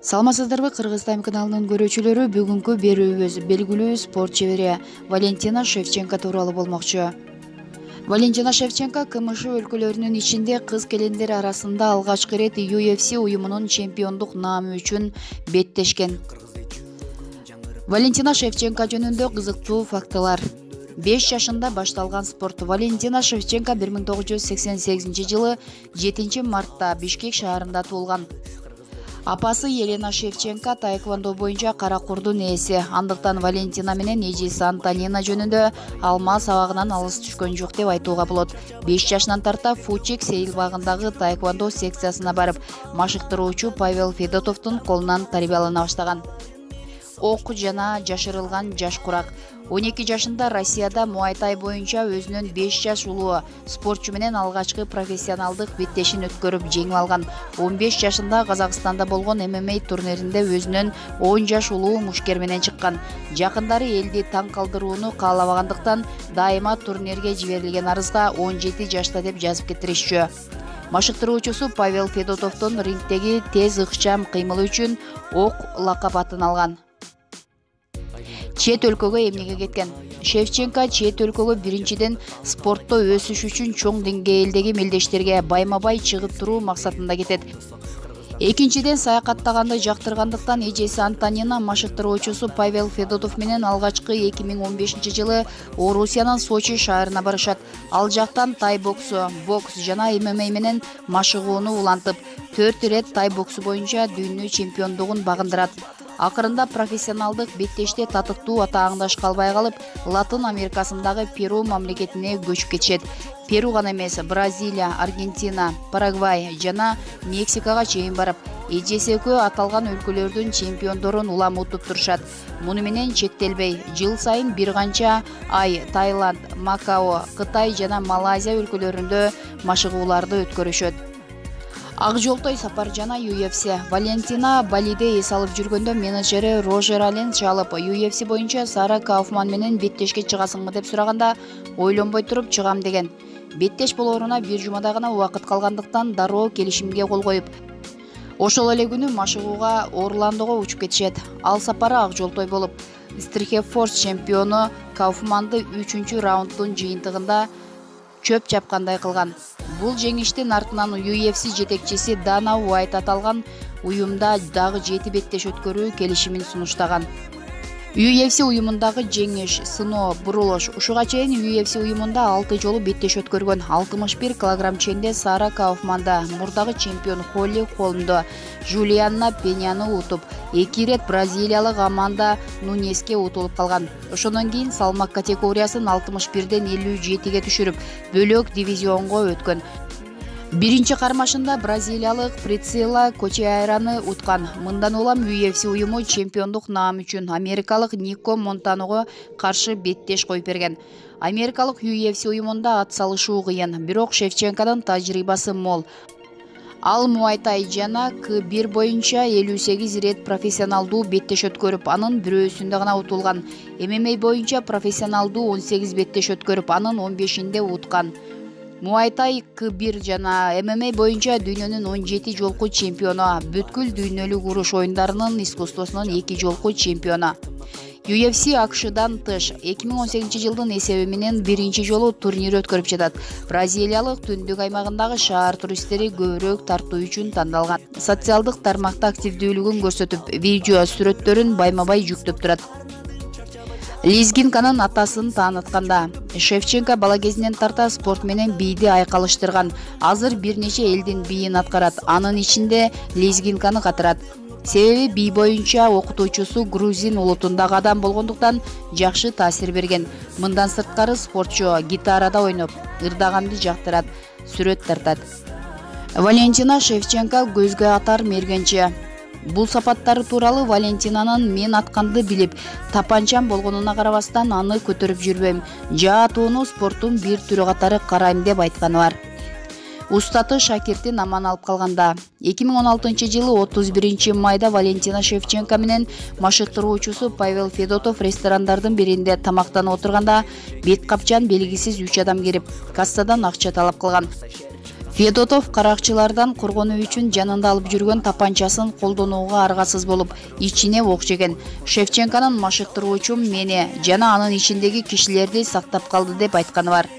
Саламатсыздарбы, Кыргыз Тайм каналынын көрүүчүлөрү, бүгүнкү берүүбүз белгилүү спорт чебери Валентина Шевченко тууралуу болмокчу. Валентина Шевченко КМШ өлкөлөрүнүн ичинде кыз келиндер арасында алгачкы ирет UFC уюмунун чемпиондук наамы үчүн беттешкен. Валентина Шевченко жөнүндө кызыктуу фактылар. 5 жашында башталган спорт. Валентина Шевченко 1988 жылы 7 мартта Бишкек шаарында туулган. Апасы Елена Шевченко таэквондо боюнча кара курдун ээси. Андыктан Валентина менен эжеси Антонина жөнүндө алма сабагынан алыс түшкөн жок деп айтууга болот. 5 жашынан тарта Фучек сейил багындагы таэквондо секциясына барып, машыктыруучу Павел Федотовдун колунан тарбиялана баштаган. Ок жана жашырылган жаш курак. 12 жашында Россияда муайтай боюнча өзүнүн 5 жаш улуу спортчу менен алгачкы профессионалдык беттешин өткөрүп жеңип алган. 15 жашында Казакстанда болгон ММА турниринде өзүнүн 10 жаш улуу мушкер менен чыккан. Жакындары элди таң калтырууну каалабагандыктан дайыма турнирге жиберилген арызга 17 жашта деп жазып кетиришчү. Машыктыруучусу Павел Федотовдун рингдеги тез ыкчам кыймылы үчүн Ок лакап атын алган. Чет өлкөгө эмнеге кеткен? Шевченко чет өлкөгө биринчиден спортто өсүш үчүн чоң деңгээлдеги мелдештерге байма-бай чыгып туруу максатында кетет. Экинчиден саякаттаганды жактыргандыктан эжеси Антонина машыктыруучусу Павел Федотов менен алгачкы 2015 жылы Орусиянын Сочи шаарына барышат. Ал жактан тай боксу, бокс жана ММА менен машыгууну улантып, 4 ирет тай боксу боюнча дүйнө чемпиондугун багындырат. Акырында профессионалдык беттеште татыктуу атааңдаш калбай калып, Латын Америкасындагы Перу мамлекетине көчүп кетишет. Перу гана эмес, Бразилия, Аргентина, Парагвай жана Мексикага чейин барып, эжеси экөө аталган өлкөлөрдүн чемпиондорун улам утуп турушат. Муну менен чектелбей, жыл сайын бир канча ай Таиланд, Макао, Кытай жана Малайзия өлкөлөрүндө машыгууларды өткөрүшөт. Ак жолтой сапар жана UFC. Валентина Балиде эс алып жүргөндө менеджери Рожер Ален чалып, UFC боюнча Сара Кауфман менен беттешке чыгасыңбы деп сураганда, ойлонбой туруп чыгам деген. Беттеш болоруна бир жумада гана убакыт калгандыктан дароо келишимге кол коюп, ошол эле күнү машыгууга Орландого учуп кетишет. Ал сапары ак жолтой болуп, Strikeforce чемпиону Кауфманды 3-чү раунддун жыйынтыгында чөп чапкандай кылган. Бул жеңиштин артынан UFC жетекчиси Дана Уайт аталган уюмда дагы 7 беттеш өткөрүү келишимин сунуштаган. UFC уюмундагы жеңиш, сыноо, бурулуш. Ушуга чейин UFC уюмунда 6 жолу беттеш өткөргөн. 61 килограмм ченде Сара Кауфманда, мурдагы чемпион Холли Холмдо, Жулианна Пеняны утуп, 2 ирет бразилиялык Аманда Нунеске утулуп калган. Ошондон кийин салмак категориясын 61ден 57ге түшүрүп, бөлөк дивизионго өткөн. Биринчи кармашында бразилиялык Прицила Кочиайраны уткан. Мындан улам UFC уюму чемпиондук наам үчүн америкалык Нико Монтаного каршы беттеш коюп берген. Америкалык UFC уюмунда ат салышуу кыйын, бирок Шевченконун тажрыйбасы мол. Ал муайтай жана К1 боюнча 58 ирет профессионалдуу беттеш өткөрүп, анын бирөөсүндө гана утулган. ММА боюнча профессионалдуу 18 беттеш өткөрүп, анын 15-инде уткан. Муайтай К1 жана ММА боюнча дүйнөнүн 17 жолку чемпиону, бүткүл дүйнөлүк уруш оюндарынын искусствосунун 2 жолку чемпиону. UFC АКШдан тыш 2018 жылдын эсеби менен биринчи жолу турнир өткөрүп жатат. Бразилиялык түндүк аймагындагы шаар туристтери көбүрөөк тартуу үчүн тандалган. Социалдык тармакта активдүүлүгүн көрсөтүп, видео сүрөттөрүн байма-бай жүктөп турат. Лизгинканын атасын таанытканда, Шевченко бала кезинен тарта спорт менен бийди айкалыштырган. Азыр бир нече элдин бийин аткарат, анын ичинде Лизгинканы катырат. Себеби бий боюнча окутуучусу грузин улутундагы адам болгондуктан жакшы таасир берген. Мындан сырткары спортчу гитарада ойноп, ырдаганды жактырат, сүрөт тартат. Валентина Шевченко көзгө атар мергенчи. Бул сапаттары тууралуу Валентинанын мен атканды билип, тапанчам болгонуна карабастан аны көтөрүп жүрбөйм. Жаатууну спорттун бир түрү катары карайм деп айтканы бар. Устаты шакиртин аман алып калганда. 2016 жылы 31 майда Валентина Шевченко менен машыктыруучусу Павел Федотов ресторандардын биринде тамактанып отурганда бет капчан белгисиз 3 адам келип, кассадан акча талап кылган. Федотов каракчылардан коргонуу үчүн жанында алып жүргөн тапанчасын колдонууга аргасыз болуп, ичине ок жеген. Шевченконун машыктыруучум мени жана анын ичиндеги кишилерди сактап калды деп айтканы бар.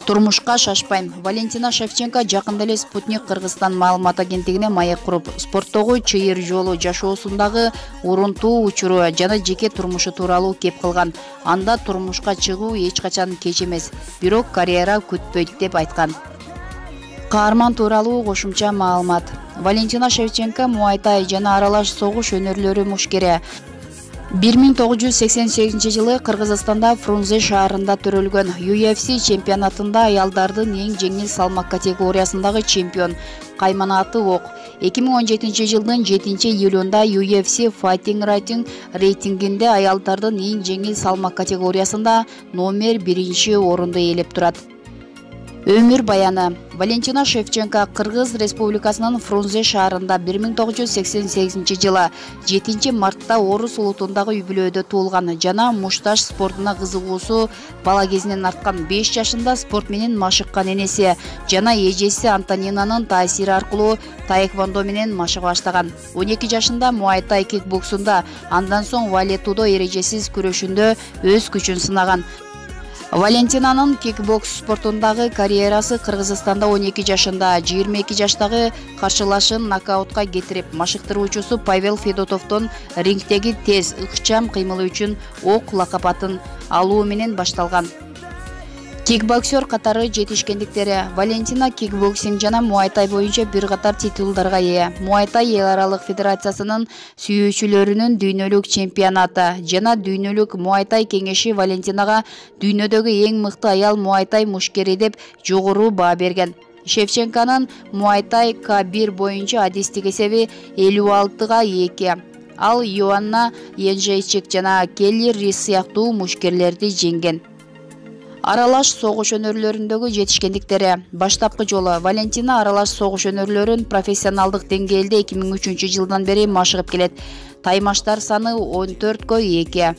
Турмушка шашпайм. Валентина Шевченко жакында эле Спутник Кыргызстан маалымат агенттигине маек куруп, спорттогу чыйыр жолу жашоосундагы урунтуу учуру жана жеке турмушу тууралуу кеп кылган. Анда турмушка чыгуу эч качан кеч эмес, бирок карьера күтпөйт деп айткан. Каарман тууралуу кошумча маалымат. Валентина Шевченко муайтай жана аралаш согуш өнөрлөрү мушкери. 1988 жылы Кыргызстанда Фрунзе шаарында төрөлгөн. UFC чемпионатында аялдардын эң жеңил салмак категориясындагы чемпион. Кайманаты ок. 2017 жылдын 7-июлунда UFC Fighting Rating рейтингинде аялдардын эң жеңил салмак категориясында номер 1 орунду ээлеп турат. Өмүр баяны. Валентина Шевченко Кыргыз Республикасынын Фрунзе шаарында 1988 жылы 7 мартта Орус улутундагы үй-бүлөдө туулган жана мушташ спортуна кызыгуусу бала кезинен арткан. 5 жашында спорт менен машыккан энеси жана эжеси Антонинанын таасири аркылуу таэквондо менен машыга баштаган. 12 жашында муайтай кикбоксунда, андан соң валетудо эрежесиз күрөшүндө өз күчүн сынаган. Валентинанын кикбокс спортундагы карьерасы Кыргызстанда 12 жашында 22 жаштагы каршылашын нокаутка кетирип, машыктыруучусу Павел Федотовдон рингдеги тез, ыкчам кыймылы үчүн ок лакап алуу менен башталган. Кикбоксер катары жетишкендиктери. Валентина кикбоксинг жана муайтай боюнча бир катар титулдарга ээ. Муайтай эл аралык федерациясынын сүйүүчүлөрүнүн дүйнөлүк чемпионаты жана дүйнөлүк муайтай кеңеши Валентинага дүйнөдөгү эң мыкты аял муайтай мушкери деп жогору баа берген. Шевченконун муайтай К1 боюнча адистик эсеби 56-2. Ал Йоанна Енжейчик жана Келли Рис сыяктуу мушкерлерди жеңген. Аралаш согуш өнөрлөрүндөгү жетишкендиктери. Баштапкы жолу Валентина аралаш согуш өнөрлөрүн профессионалдык деңгээлде 2003 жылдан бери машыгып келет. Таймаштар саны 14-2.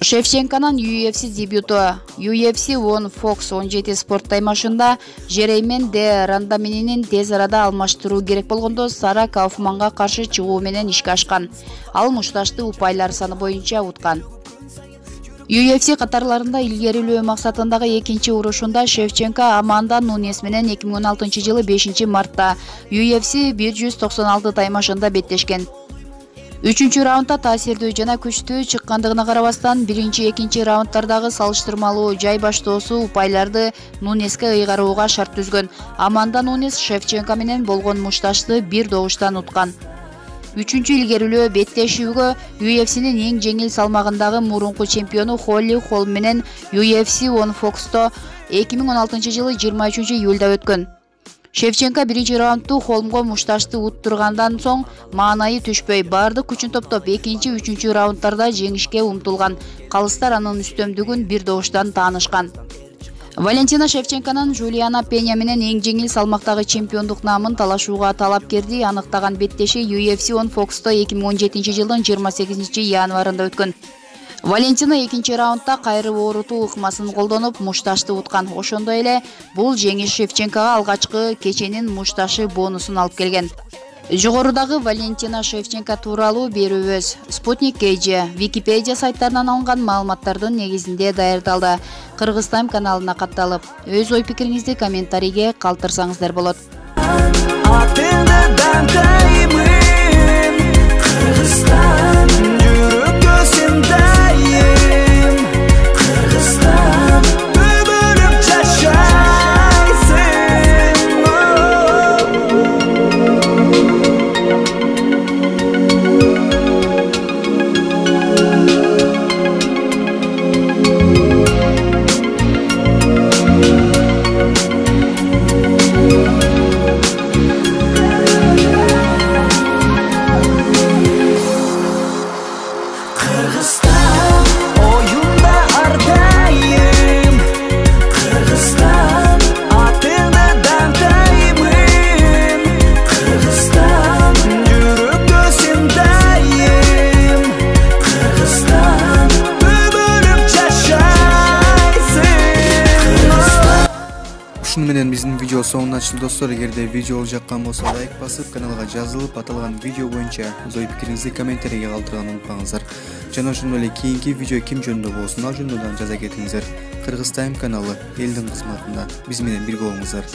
Шевченконун UFC дебюту UFC One Fox 17 спорт таймашында Жереймен де Рандамининин тез арада алмаштыруу керек болгондо Сара Кауфманга каршы чыгуу менен ишке ашкан. Ал мушташты упайлар саны боюнча уткан. UFC катарларында илгерилөө максатындагы экинчи урушунда Шевченко Аманда Нунес менен 2016 жылы 5 мартта UFC 196 таймашында беттешкен. 3 раундда таасирдүү жана күчтүү чыккандыгына карабастан, 1-2 раунддардагы салыштырмалуу жай баштоосу упайларды Нунеске ыйгарууга шарт түзгөн. Аманда Нунес Шевченко менен болгон мушташты бир добуштан уткан. 3-чү илгерилөө беттешүүгө UFC'нин эң жеңил салмагындагы мурунку чемпиону Холли Холм менен UFC One Fox'то 2016 жылы 23 июлда өткөн. Шевченко 1 раундту Холмго мушташты уттургандан соң маанайы түшпөй, бардык күчүн топтоп 2-3 раундтарда жеңишке умтулган. Калыстар анын үстөмдүгүн бир добуштан таанышкан. Валентина Шевченконун Жулиана Пеня менен эң жеңил салмактагы чемпиондук наамын талашууга талапкерди аныктаган беттеши UFC One Fox'то 2017 жылдын 28 январында өткөн. Валентина 2 раундда кайры оорутуу ыкмасын колдонуп мушташты уткан. Ошондой эле бул жеңиш Шевченкога алгачкы кеченин мушташы бонусун алып келген. Жогорудагы Валентина Шевченко тууралуу берүүбүз Спутник KG, Википедия сайттарынан алынган маалыматтардын негизинде даярдалды. Кыргызстан каналына катталып, өз ой пикириңизди комментарийге калтырсаңыздар болот. Ушуну менен биздин видео соңуна чыкты достор. Эгерде видео жаккан болсо лайк басып, каналга жазылып, аталган видео боюнча өз ой пикириңизди комментарийге калтырганды унутпаңыздар. Жана ошондой эле кийинки видео ким жөнүндө болсун, ал жөнүндө да жаза кетиңиздер. Кыргыз Тайм каналы элдин кызматында биз менен бирге болуңуздар.